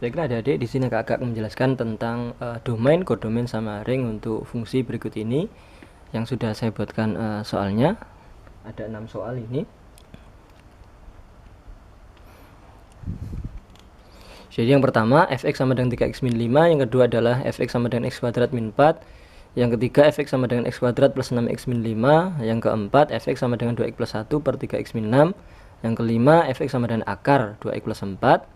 Saya kira adik-adik di sini agak menjelaskan tentang domain, kodomain sama ring untuk fungsi berikut ini yang sudah saya buatkan soalnya. Ada 6 soal ini. Jadi yang pertama fx sama dengan 3x min 5, yang kedua adalah fx sama dengan x kuadrat min 4, yang ketiga fx sama dengan x kuadrat plus 6x min 5, yang keempat fx sama dengan 2x plus 1 per 3x min 6, yang kelima fx sama dengan akar 2x plus 4,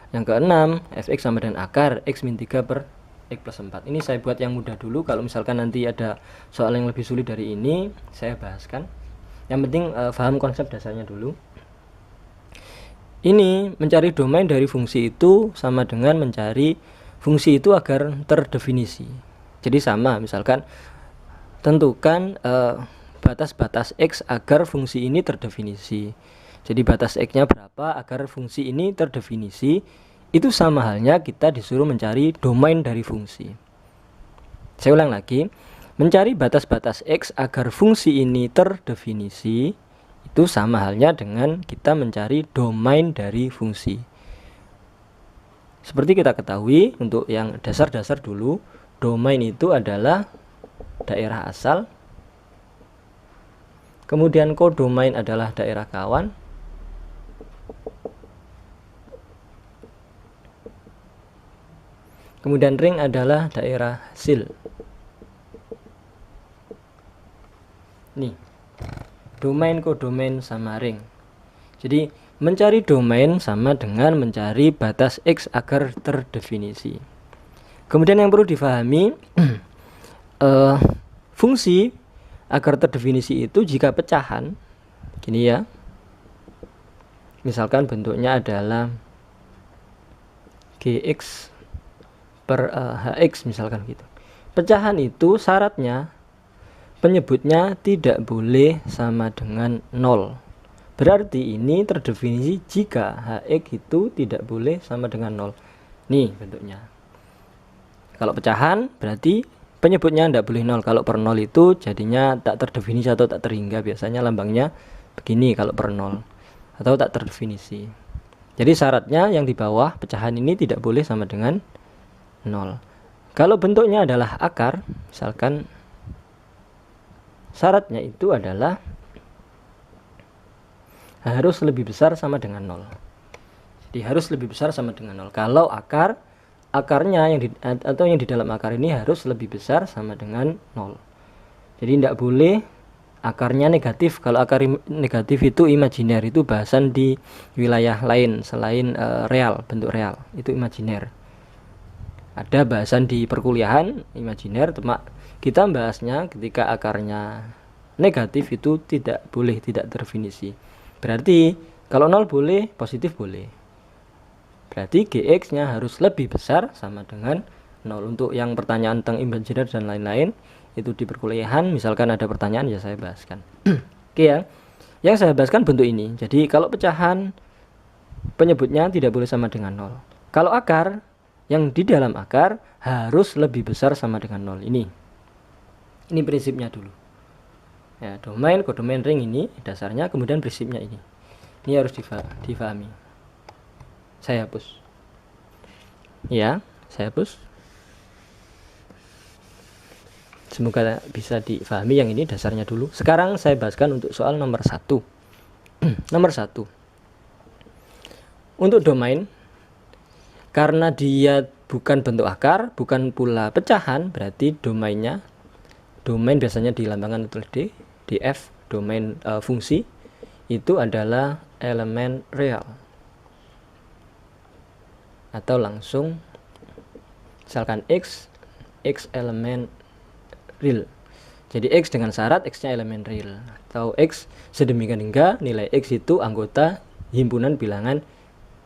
yang keenam fx sama dengan akar x min 3 per x plus 4. Ini saya buat yang mudah dulu, kalau misalkan nanti ada soal yang lebih sulit dari ini saya bahaskan. Yang penting paham konsep dasarnya dulu. Ini mencari domain dari fungsi itu sama dengan mencari fungsi itu agar terdefinisi. Jadi sama, misalkan tentukan batas-batas x agar fungsi ini terdefinisi. Jadi batas x-nya berapa agar fungsi ini terdefinisi. Itu sama halnya kita disuruh mencari domain dari fungsi. Saya ulang lagi, mencari batas-batas x agar fungsi ini terdefinisi itu sama halnya dengan kita mencari domain dari fungsi. Seperti kita ketahui, untuk yang dasar-dasar dulu, domain itu adalah daerah asal, kemudian kodomain adalah daerah kawan, kemudian ring adalah daerah hasil. Nih, domain, kodomain sama ring. Jadi mencari domain sama dengan mencari batas x agar terdefinisi. Kemudian yang perlu difahami, fungsi agar terdefinisi itu jika pecahan gini ya, misalkan bentuknya adalah gx per hx misalkan gitu. Pecahan itu syaratnya penyebutnya tidak boleh sama dengan 0. Berarti ini terdefinisi jika hx itu tidak boleh sama dengan 0. Nih bentuknya. Kalau pecahan berarti penyebutnya tidak boleh 0. Kalau per 0 itu jadinya tak terdefinisi atau tak terhingga. Biasanya lambangnya begini kalau per 0. Atau tak terdefinisi. Jadi syaratnya yang di bawah pecahan ini tidak boleh sama dengan 0. Kalau bentuknya adalah akar, misalkan syaratnya itu adalah harus lebih besar sama dengan 0. Jadi harus lebih besar sama dengan 0. Kalau akarnya yang di dalam akar ini harus lebih besar sama dengan 0. Jadi tidak boleh akarnya negatif. Kalau akar negatif itu imajiner, itu bahasan di wilayah lain selain real, bentuk real, itu imajiner. Ada bahasan di perkuliahan imajiner, kita bahasnya ketika akarnya negatif itu tidak boleh, tidak terdefinisi. Berarti kalau 0 boleh, positif boleh. Berarti gx nya harus lebih besar sama dengan 0. Untuk yang pertanyaan tentang imajiner dan lain-lain itu di perkuliahan, misalkan ada pertanyaan ya saya bahaskan. Oke ya, yang saya bahaskan bentuk ini. Jadi kalau pecahan penyebutnya tidak boleh sama dengan 0. Kalau akar, yang di dalam akar harus lebih besar sama dengan 0. Ini prinsipnya dulu. Ya, domain, kodomain, ring ini dasarnya, kemudian prinsipnya ini. Ini harus difahami. Saya hapus. Ya, saya hapus. Semoga bisa difahami yang ini dasarnya dulu. Sekarang saya bahaskan untuk soal nomor 1. Nomor 1. Untuk domain, karena dia bukan bentuk akar, bukan pula pecahan, berarti domain biasanya dilambangkan oleh df, domain fungsi itu adalah elemen real, atau langsung misalkan x elemen real. Jadi x dengan syarat x nya elemen real, atau x sedemikian hingga nilai x itu anggota himpunan bilangan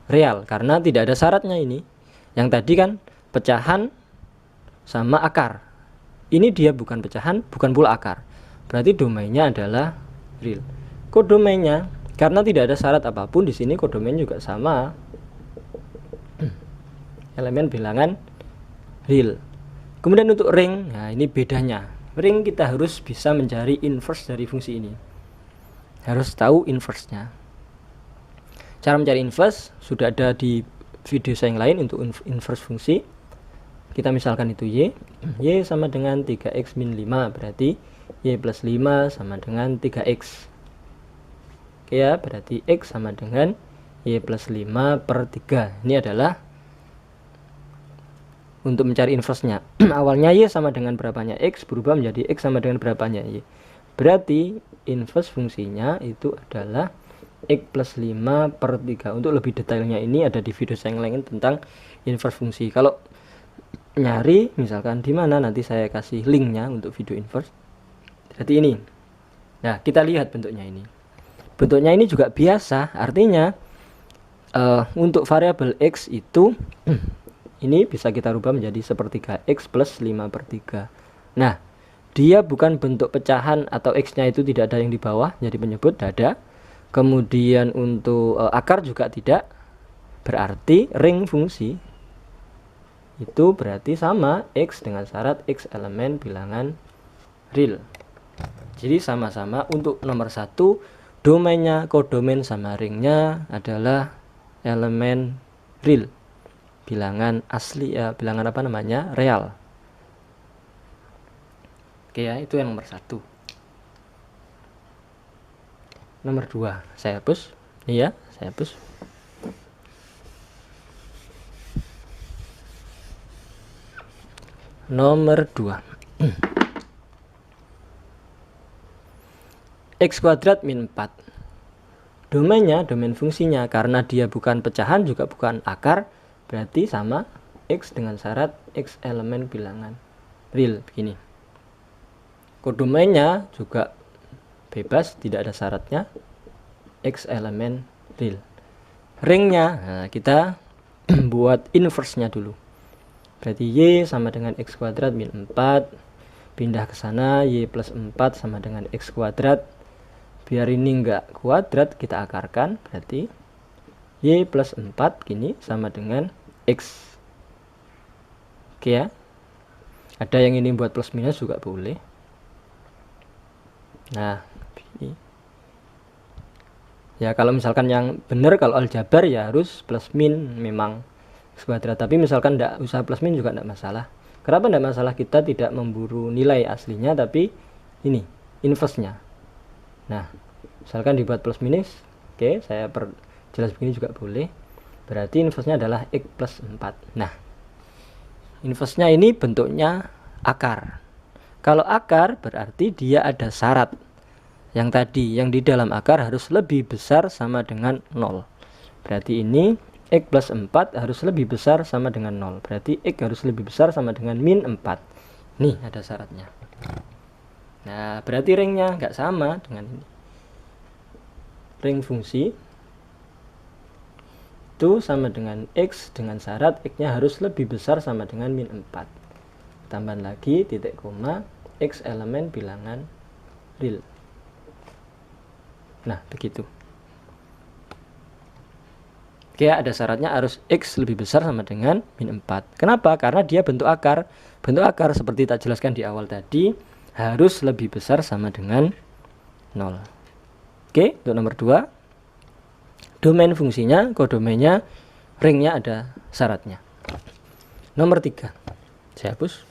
real, karena tidak ada syaratnya ini. Yang tadi kan pecahan sama akar, ini dia bukan pecahan, bukan pula akar, berarti domainnya adalah real. Kodomainnya karena tidak ada syarat apapun di sini, kodomain juga sama elemen bilangan real. Kemudian untuk ring, nah ini bedanya. Ring kita harus bisa mencari inverse dari fungsi ini, harus tahu inverse-nya. Cara mencari inverse sudah ada di video saya yang lain untuk inverse fungsi. Kita misalkan itu y sama dengan 3x min 5, berarti y plus 5 sama dengan 3x. Oke ya, berarti x sama dengan y plus 5 per 3. Ini adalah untuk mencari inverse-nya. Awalnya y sama dengan berapanya x, berubah menjadi x sama dengan berapanya y. Berarti inverse fungsinya itu adalah x plus 5 per 3. Untuk lebih detailnya ini ada di video saya yang lain tentang inverse fungsi. Kalau nyari misalkan di mana, nanti saya kasih linknya untuk video inverse. Jadi ini. Nah, kita lihat bentuknya ini. Bentuknya ini juga biasa, artinya untuk variabel x itu ini bisa kita rubah menjadi sepertiga x plus 5 per 3. Nah, dia bukan bentuk pecahan atau x-nya itu tidak ada yang di bawah, jadi penyebut ada. Kemudian untuk akar juga tidak. Berarti ring fungsi itu berarti sama x dengan syarat x elemen bilangan real. Jadi sama-sama untuk nomor 1 domainnya, kodomain sama ringnya adalah elemen real, bilangan asli ya, bilangan apa namanya, real. Oke ya, itu yang nomor 1. Nomor 2 saya hapus. Iya, saya hapus. Nomor 2 x kuadrat min 4. Domainnya, domain fungsinya, karena dia bukan pecahan juga bukan akar, berarti sama x dengan syarat x elemen bilangan real. Begini. Kodomainnya juga bebas, tidak ada syaratnya, x elemen real. Ringnya, nah, kita buat inverse-nya dulu. Berarti y sama dengan x kuadrat min 4. Pindah ke sana, y plus 4 sama dengan x kuadrat. Biar ini enggak kuadrat, kita akarkan. Berarti y plus 4 gini sama dengan x. Oke ya. Ada yang ini buat plus minus juga boleh. Nah, ini. Ya kalau misalkan yang benar, kalau aljabar ya harus plus min memang x kuadrat, tapi misalkan tidak usah plus min juga tidak masalah. Kenapa tidak masalah? Kita tidak memburu nilai aslinya, tapi ini inverse-nya. Nah, misalkan dibuat plus minus, oke, saya perjelas begini juga boleh. Berarti inverse-nya adalah x plus 4. Nah, inverse-nya ini bentuknya akar. Kalau akar berarti dia ada syarat. Yang tadi, yang di dalam akar harus lebih besar sama dengan 0. Berarti ini x plus 4 harus lebih besar sama dengan 0. Berarti x harus lebih besar sama dengan min 4. Nih ada syaratnya. Nah berarti ringnya nggak sama dengan ini. Ring fungsi itu sama dengan x dengan syarat x-nya harus lebih besar sama dengan min 4. Tambah lagi titik koma x elemen bilangan real. Nah begitu. Oke, ada syaratnya harus x lebih besar sama dengan min 4. Kenapa? Karena dia bentuk akar. Bentuk akar seperti tak jelaskan di awal tadi harus lebih besar sama dengan 0. Oke, untuk nomor 2. Domain fungsinya, kodomainnya, ringnya ada syaratnya. Nomor 3. Saya hapus.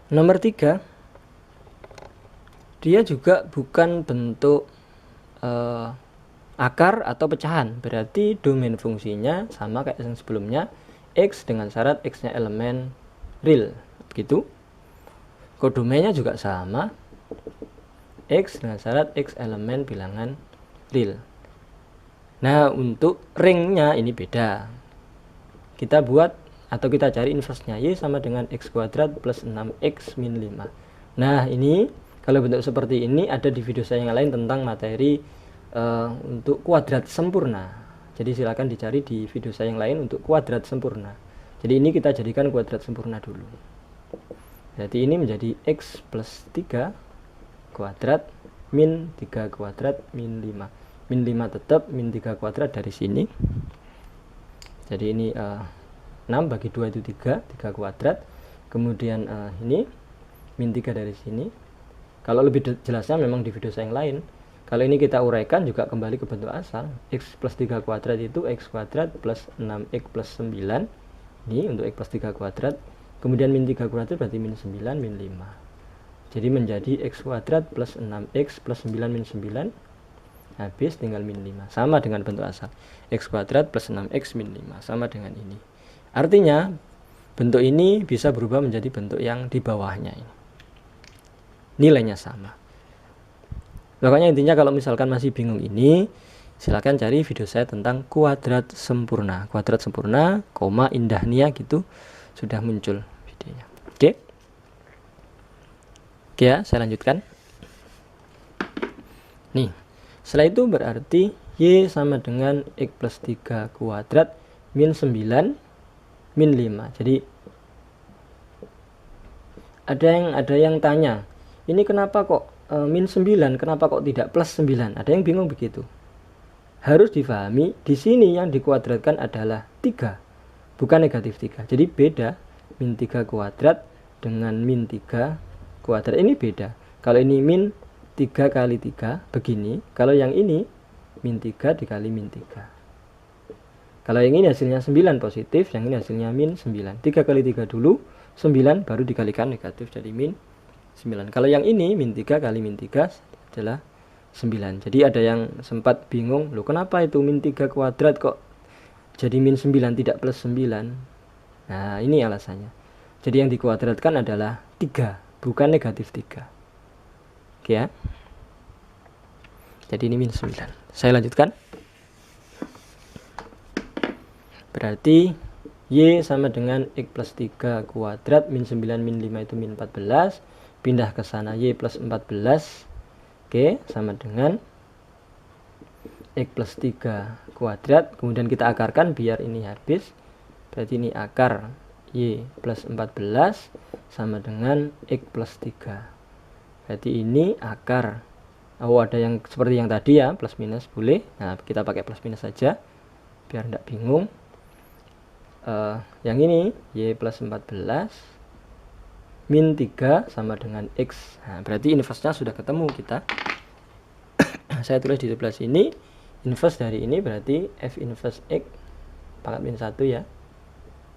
Nomor 3, dia juga bukan bentuk akar atau pecahan. Berarti domain fungsinya sama kayak yang sebelumnya, x dengan syarat x-nya elemen real. Begitu. Kodomainnya juga sama, x dengan syarat x elemen bilangan real. Nah untuk ringnya ini beda. Kita buat atau kita cari inverse-nya, y sama dengan x kuadrat plus 6x min 5. Nah ini kalau bentuk seperti ini ada di video saya yang lain tentang materi untuk kuadrat sempurna. Jadi silakan dicari di video saya yang lain untuk kuadrat sempurna. Jadi ini kita jadikan kuadrat sempurna dulu. Berarti ini menjadi x plus 3 kuadrat min 3 kuadrat min 5. Min 5 tetap, min 3 kuadrat dari sini. Jadi ini 6 bagi 2 itu 3 kuadrat, kemudian ini min 3 dari sini. Kalau lebih jelasnya memang di video saya yang lain. Kalau ini kita uraikan juga kembali ke bentuk asal. X plus 3 kuadrat itu X kuadrat plus 6X plus 9. Ini untuk X plus 3 kuadrat. Kemudian min 3 kuadrat berarti min 9 min 5. Jadi menjadi X kuadrat plus 6X plus 9 min 9. Habis tinggal min 5. Sama dengan bentuk asal. X kuadrat plus 6X min 5. Sama dengan ini. Artinya bentuk ini bisa berubah menjadi bentuk yang di bawahnya ini. Nilainya sama. Pokoknya intinya kalau misalkan masih bingung ini, silakan cari video saya tentang kuadrat sempurna. Kuadrat sempurna, koma, indahnya gitu sudah muncul videonya. Oke. Oke ya, saya lanjutkan. Nih, setelah itu berarti Y sama dengan X plus 3 kuadrat min 9 min 5. Jadi ada yang tanya, ini kenapa kok min 9, kenapa kok tidak plus 9? Ada yang bingung begitu. Harus difahami, di sini yang dikuadratkan adalah 3, bukan negatif 3. Jadi beda min 3 kuadrat dengan min 3 kuadrat ini beda. Kalau ini min 3 kali 3 begini, kalau yang ini min 3 dikali min 3. Kalau yang ini hasilnya 9 positif, yang ini hasilnya min 9. 3 kali 3 dulu, 9 baru dikalikan negatif jadi min 9. Kalau yang ini min 3 kali min 3 adalah 9. Jadi ada yang sempat bingung, loh kenapa itu min 3 kuadrat kok jadi min 9 tidak plus 9? Nah, ini alasannya. Jadi yang dikuadratkan adalah 3, bukan negatif 3. Oke ya. Jadi ini min 9. Saya lanjutkan. Berarti Y sama dengan X plus 3 kuadrat min 9 min 5 itu min 14. Pindah ke sana Y plus 14. Oke, sama dengan X plus 3 kuadrat. Kemudian kita akarkan biar ini habis. Berarti ini akar Y plus 14 sama dengan X plus 3. Berarti ini akar. Oh, ada yang seperti yang tadi ya, plus minus boleh. Nah, kita pakai plus minus saja biar tidak bingung. Yang ini Y plus 14 min 3 sama dengan X. Nah, berarti inverse-nya sudah ketemu kita. Saya tulis di sebelah sini. Inverse dari ini berarti F inverse X pangkat min 1 ya.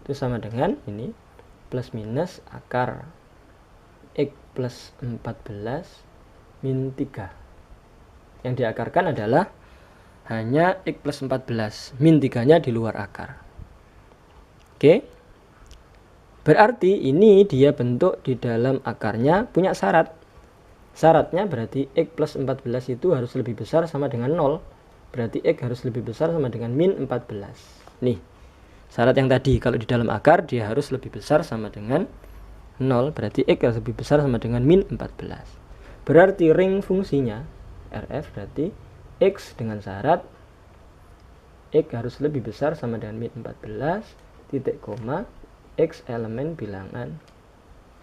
Itu sama dengan ini plus minus akar X plus 14 min 3. Yang diakarkan adalah hanya X plus 14. Min 3-nya di luar akar. Oke. Berarti ini dia bentuk di dalam akarnya punya syarat. Syaratnya berarti X plus 14 itu harus lebih besar sama dengan 0. Berarti X harus lebih besar sama dengan min 14. Nih, syarat yang tadi kalau di dalam akar dia harus lebih besar sama dengan 0. Berarti X harus lebih besar sama dengan min 14. Berarti ring fungsinya RF berarti X dengan syarat X harus lebih besar sama dengan min 14 titik koma X elemen bilangan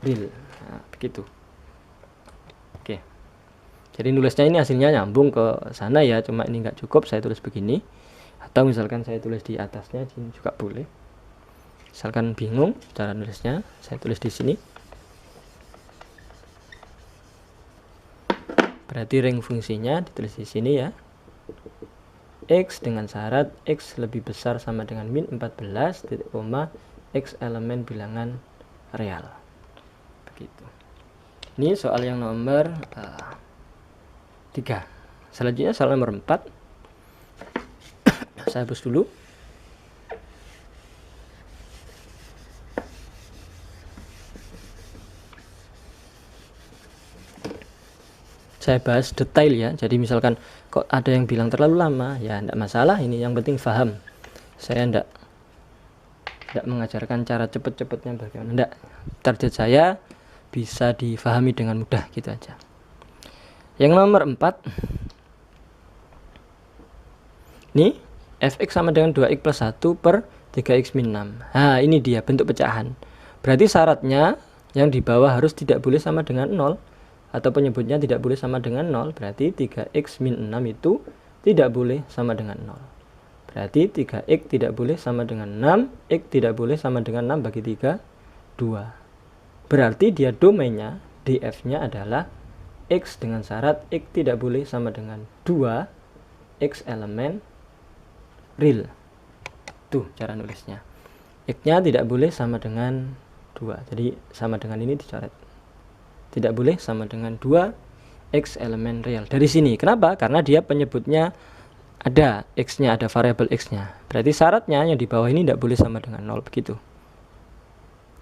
real. Nah, begitu. Oke. Jadi nulisnya ini hasilnya nyambung ke sana ya, cuma ini nggak cukup saya tulis begini. Atau misalkan saya tulis di atasnya ini juga boleh. Misalkan bingung cara nulisnya, saya tulis di sini. Berarti ring fungsinya ditulis di sini ya. X dengan syarat X lebih besar sama dengan min 14 titik koma X elemen bilangan real. Begitu. Ini soal yang nomor 3. Selanjutnya soal nomor 4. Saya hapus dulu. Saya bahas detail ya. Jadi misalkan kok ada yang bilang terlalu lama, ya tidak masalah, ini yang penting paham. Saya tidak mengajarkan cara cepet-cepetnya bagaimana, tidak. Target saya bisa difahami dengan mudah gitu aja. Yang nomor 4. Nih, fx sama dengan 2x plus 1 per 3x min 6. Nah, ini dia bentuk pecahan. Berarti syaratnya yang di bawah harus tidak boleh sama dengan 0. Atau penyebutnya tidak boleh sama dengan 0. Berarti 3x min 6 itu tidak boleh sama dengan 0. Berarti 3x tidak boleh sama dengan 6. X tidak boleh sama dengan 6 bagi 3, 2. Berarti dia domainnya, df-nya adalah X dengan syarat X tidak boleh sama dengan 2 X elemen real. Tuh cara nulisnya. X-nya tidak boleh sama dengan 2. Jadi sama dengan ini dicoret. Tidak boleh sama dengan 2 X elemen real. Dari sini. Kenapa? Karena dia penyebutnya ada X-nya, ada variabel X-nya. Berarti syaratnya yang di bawah ini tidak boleh sama dengan 0. Begitu.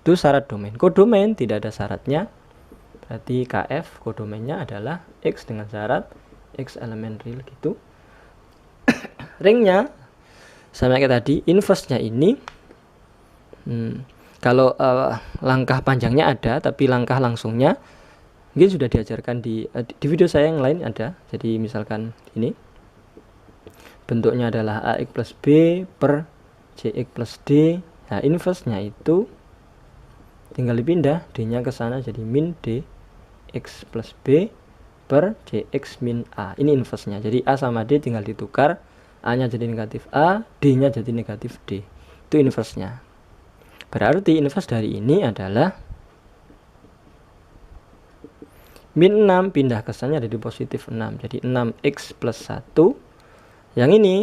Itu syarat domain. Kodomain tidak ada syaratnya. Berarti KF kodomainnya adalah X dengan syarat X elemen real gitu. Ringnya sama kayak tadi, inverse-nya ini kalau langkah panjangnya ada, tapi langkah langsungnya mungkin sudah diajarkan di video saya yang lain ada. Jadi misalkan ini bentuknya adalah AX plus B per CX plus D. Nah inverse-nya itu tinggal dipindah D-nya ke sana jadi min D X plus B per CX min A. Ini inverse-nya. Jadi A sama D tinggal ditukar, A-nya jadi negatif A, D-nya jadi negatif D. Itu inverse-nya. Berarti inverse dari ini adalah min 6 pindah ke sana jadi positif 6. Jadi 6X plus 1. Yang ini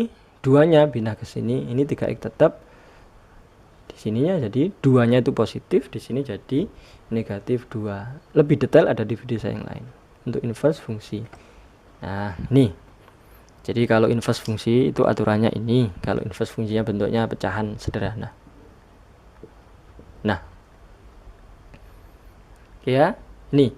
2-nya pindah ke sini. Ini 3X tetap. Di sininya jadi 2-nya itu positif. Di sini jadi negatif 2. Lebih detail ada di video saya yang lain. Untuk inverse fungsi. Nah nih. Jadi kalau inverse fungsi itu aturannya ini. Kalau inverse fungsinya bentuknya pecahan sederhana. Nah. Ya. Nih.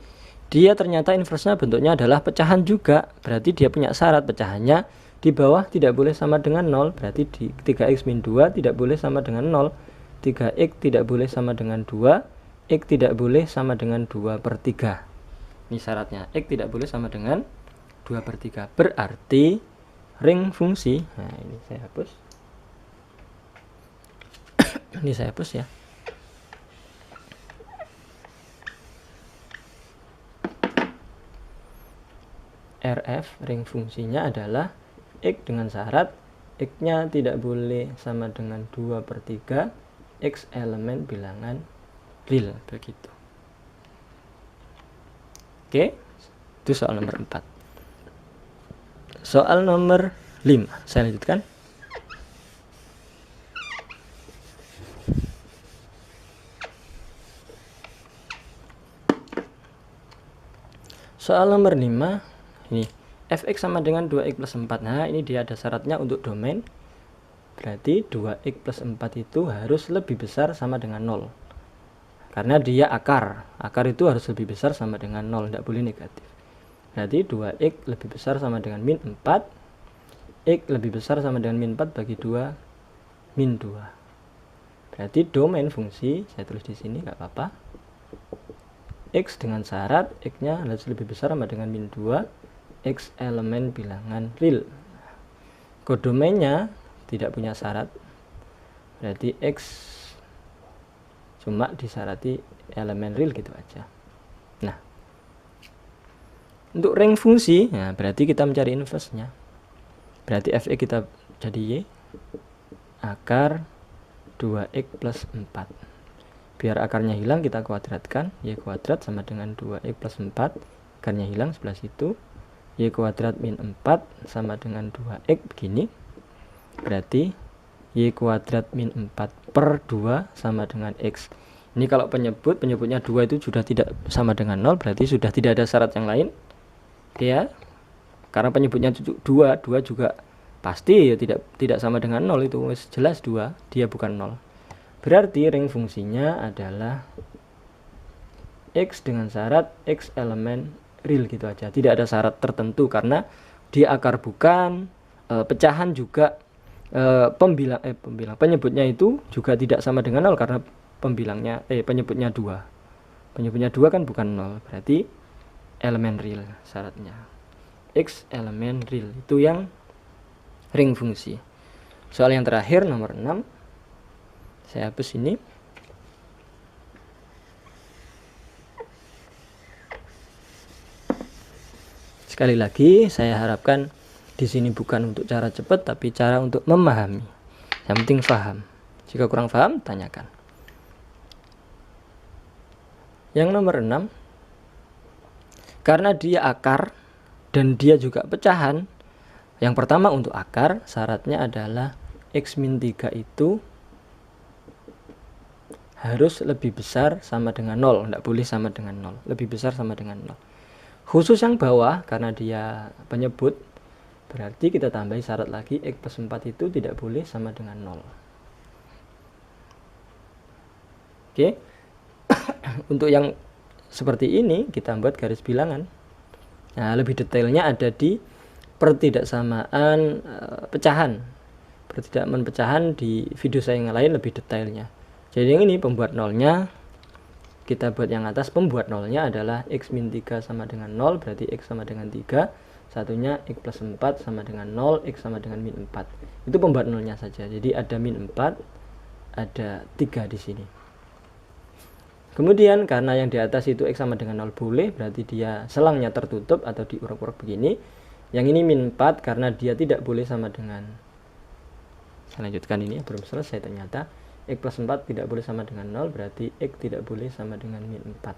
Dia ternyata inverse-nya bentuknya adalah pecahan juga. Berarti dia punya syarat pecahannya di bawah tidak boleh sama dengan 0. Berarti di 3x min 2 tidak boleh sama dengan 0. 3x tidak boleh sama dengan 2. X tidak boleh sama dengan 2 per 3. Ini syaratnya. X tidak boleh sama dengan 2 per 3. Berarti ring fungsi. Nah ini saya hapus. Ini saya hapus ya. RF ring fungsinya adalah X dengan syarat X-nya tidak boleh sama dengan 2 per 3 X elemen bilangan real. Begitu. Oke, itu soal nomor 4. Soal nomor 5 saya lanjutkan. Soal nomor 5 ini fx sama dengan 2x plus 4. Nah ini dia ada syaratnya untuk domain. Berarti 2x plus 4 itu harus lebih besar sama dengan 0. Karena dia akar. Akar itu harus lebih besar sama dengan 0. Tidak boleh negatif. Berarti 2x lebih besar sama dengan min 4. X lebih besar sama dengan min 4 bagi 2 min 2. Berarti domain fungsi, saya tulis di sini nggak apa-apa. X dengan syarat X-nya harus lebih besar sama dengan min 2 X elemen bilangan real. Kodomainnya tidak punya syarat. Berarti X cuma disyarati elemen real gitu aja. Nah, untuk ring fungsi, nah berarti kita mencari inverse-nya. Berarti fx kita jadi y akar 2x plus 4. Biar akarnya hilang kita kuadratkan. Y kuadrat sama dengan 2x plus 4. Akarnya hilang sebelah situ. Y kuadrat min 4 sama dengan 2x begini. Berarti Y kuadrat min 4 per 2 sama dengan X. Ini kalau penyebutnya 2 itu sudah tidak sama dengan 0. Berarti sudah tidak ada syarat yang lain. Ya, karena penyebutnya 2 juga pasti ya tidak sama dengan 0. Itu jelas 2, dia bukan 0. Berarti ring fungsinya adalah X dengan syarat X elemen real gitu aja. Tidak ada syarat tertentu karena dia akar bukan, pecahan juga, penyebutnya itu juga tidak sama dengan 0 karena penyebutnya 2. Penyebutnya 2 kan bukan 0. Berarti elemen real syaratnya. X elemen real itu yang ring fungsi. Soal yang terakhir nomor 6. Saya hapus ini. Sekali lagi saya harapkan di sini bukan untuk cara cepat tapi cara untuk memahami. Yang penting paham. Jika kurang paham tanyakan. Yang nomor 6, karena dia akar dan dia juga pecahan. Yang pertama untuk akar, syaratnya adalah X min 3 itu harus lebih besar sama dengan 0, tidak boleh sama dengan 0, lebih besar sama dengan 0. Khusus yang bawah, karena dia penyebut, berarti kita tambahi syarat lagi, X plus 4 itu tidak boleh sama dengan 0. Oke. Untuk yang seperti ini, kita buat garis bilangan. Nah, lebih detailnya ada di pertidaksamaan pecahan. Pertidaksamaan pecahan di video saya yang lain lebih detailnya. Jadi yang ini pembuat nolnya, kita buat yang atas, pembuat nolnya adalah X min 3 sama dengan 0, berarti X sama dengan 3. Satunya X plus 4 sama dengan 0, X sama dengan min 4. Itu pembuat nolnya saja. Jadi ada min 4, ada 3 di sini. Kemudian karena yang di atas itu X sama dengan 0 boleh, berarti dia selangnya tertutup atau diurek-urek begini. Yang ini min 4 karena dia tidak boleh sama dengan, saya lanjutkan ini, belum selesai ternyata. X plus 4 tidak boleh sama dengan 0, berarti X tidak boleh sama dengan min 4.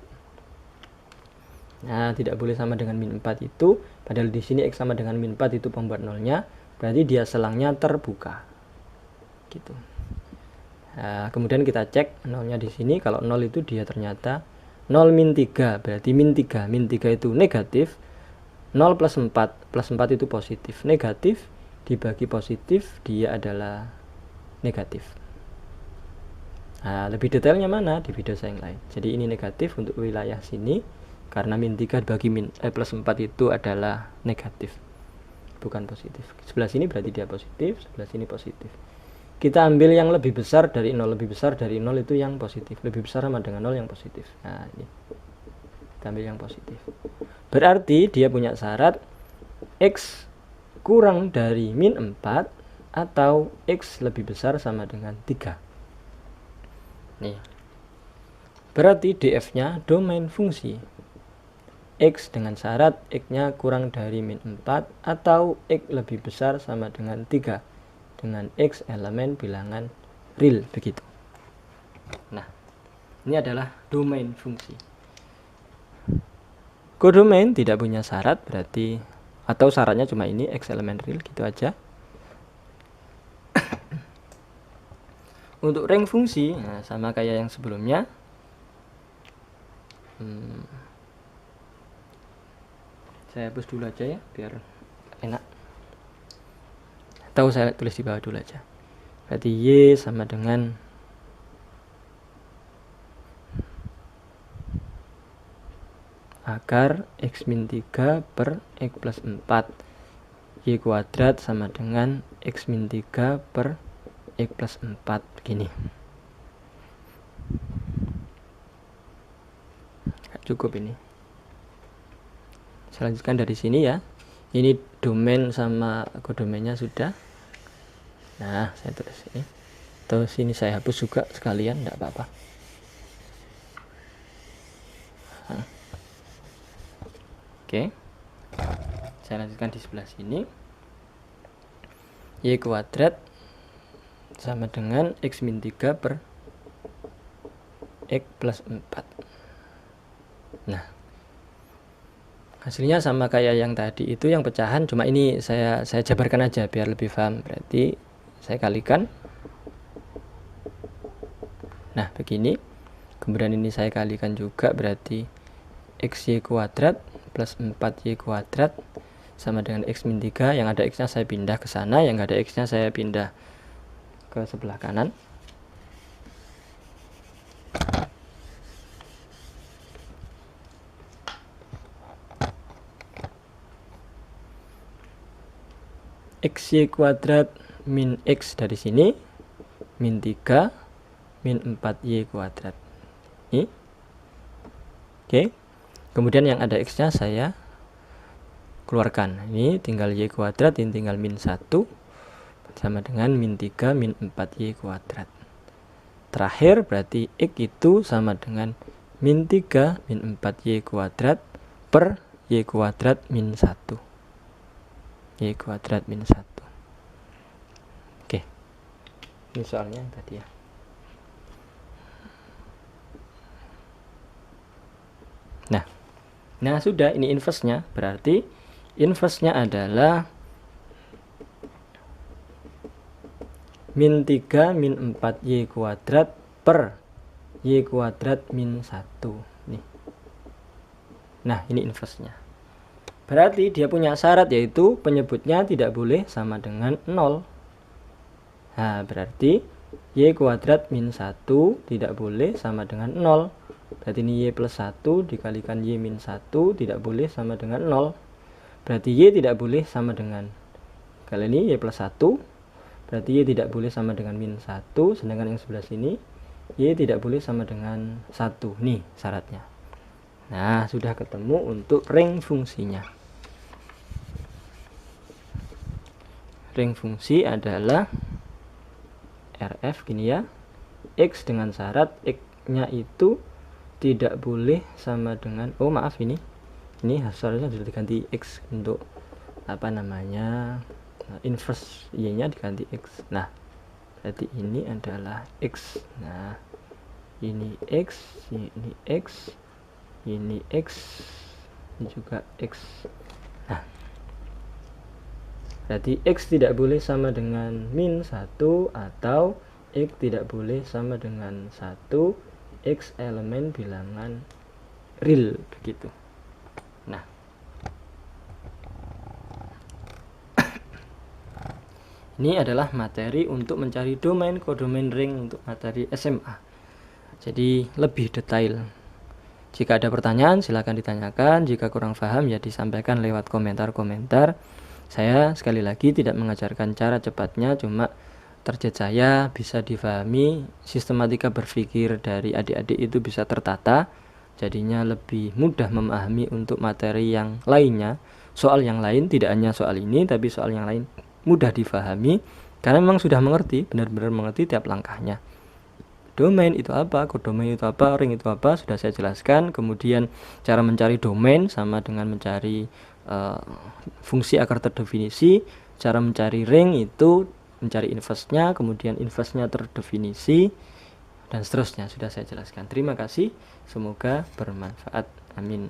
Nah, tidak boleh sama dengan min 4 itu, padahal di sini X sama dengan min 4 itu pembuat nolnya, berarti dia selangnya terbuka. Gitu. Nah, kemudian kita cek nolnya di sini, kalau 0 itu dia ternyata 0 min 3, berarti min 3 itu negatif, 0 plus 4 itu positif. Negatif dibagi positif, dia adalah negatif. Nah, lebih detailnya mana? Di video saya yang lain. Jadi ini negatif untuk wilayah sini, karena min 3 bagi plus 4 itu adalah negatif, bukan positif. Sebelah sini berarti dia positif, sebelah sini positif. Kita ambil yang lebih besar dari 0, lebih besar dari 0 itu yang positif, lebih besar sama dengan 0 yang positif. Nah, ini kita ambil yang positif. Berarti dia punya syarat X kurang dari min 4 atau X lebih besar sama dengan 3. Nih. Berarti DF-nya domain fungsi X dengan syarat X-nya kurang dari min 4 atau X lebih besar sama dengan 3 dengan X elemen bilangan real, begitu. Nah, ini adalah domain fungsi. Kodomain tidak punya syarat, berarti, atau syaratnya cuma ini, X elemen real, gitu aja. Untuk rank fungsi, nah, sama kayak yang sebelumnya. Saya hapus dulu aja ya, biar enak. Atau saya tulis di bawah dulu aja. Berarti Y sama dengan akar X min 3 per X plus 4. Y kuadrat sama dengan X min 3 per X plus 4. Begini. Cukup ini. Saya lanjutkan dari sini ya. Ini domain sama kodomainnya sudah. Nah, saya tulis ini. Terus sini saya hapus juga sekalian, tidak apa-apa. Nah. Oke. Saya lanjutkan di sebelah sini. Y kuadrat sama dengan X min 3 per X plus 4. Nah, hasilnya sama kayak yang tadi itu, yang pecahan, cuma ini saya jabarkan aja biar lebih paham. Berarti saya kalikan. Nah, begini. Kemudian ini saya kalikan juga, berarti XY kuadrat plus 4Y kuadrat sama dengan X min 3. Yang ada X-nya saya pindah ke sana, yang nggak ada X-nya saya pindah ke sebelah kanan. XY kuadrat min X dari sini, min 3 min 4Y kuadrat. Ini. Oke. Kemudian yang ada X-nya saya keluarkan. Ini tinggal Y kuadrat, ini tinggal min 1 sama dengan min 3 min 4Y kuadrat. Terakhir berarti X itu sama dengan min 3 min 4Y kuadrat per Y kuadrat min 1. Y kuadrat min 1. Oke. Ini soalnya yang tadi ya. Nah sudah, ini inverse-nya, berarti inverse-nya adalah min 3 min 4 Y kuadrat per Y kuadrat min 1 nih. Nah ini inverse-nya, berarti dia punya syarat yaitu penyebutnya tidak boleh sama dengan 0. Nah berarti Y kuadrat min 1 tidak boleh sama dengan 0. Berarti ini Y plus 1 dikalikan Y min 1 tidak boleh sama dengan 0. Berarti Y tidak boleh sama dengan, kali ini Y plus 1, berarti Y tidak boleh sama dengan min 1, sedangkan yang sebelah sini Y tidak boleh sama dengan 1. Nih syaratnya. Nah sudah ketemu untuk ring fungsinya. Ring fungsi adalah RF gini ya, X dengan syarat X nya itu tidak boleh sama dengan, oh maaf, ini seharusnya sudah diganti X untuk apa namanya, inverse Y nya diganti X. Nah berarti ini adalah X. Nah ini X, ini X, ini X, ini juga X. Nah berarti X tidak boleh sama dengan min 1 atau X tidak boleh sama dengan 1 X elemen bilangan real, begitu. Nah ini adalah materi untuk mencari domain, kodomain ring untuk materi SMA. Jadi lebih detail. Jika ada pertanyaan silahkan ditanyakan, jika kurang paham ya disampaikan lewat komentar-komentar. Saya sekali lagi tidak mengajarkan cara cepatnya, cuma target saya bisa difahami, sistematika berpikir dari adik-adik itu bisa tertata, jadinya lebih mudah memahami untuk materi yang lainnya. Soal yang lain, tidak hanya soal ini, tapi soal yang lain mudah difahami, karena memang sudah mengerti, benar-benar mengerti tiap langkahnya. Domain itu apa, kodomain itu apa, ring itu apa, sudah saya jelaskan. Kemudian cara mencari domain sama dengan mencari fungsi akar terdefinisi. Cara mencari ring itu mencari inverse-nya, kemudian inverse-nya terdefinisi, dan seterusnya sudah saya jelaskan. Terima kasih, semoga bermanfaat. Amin.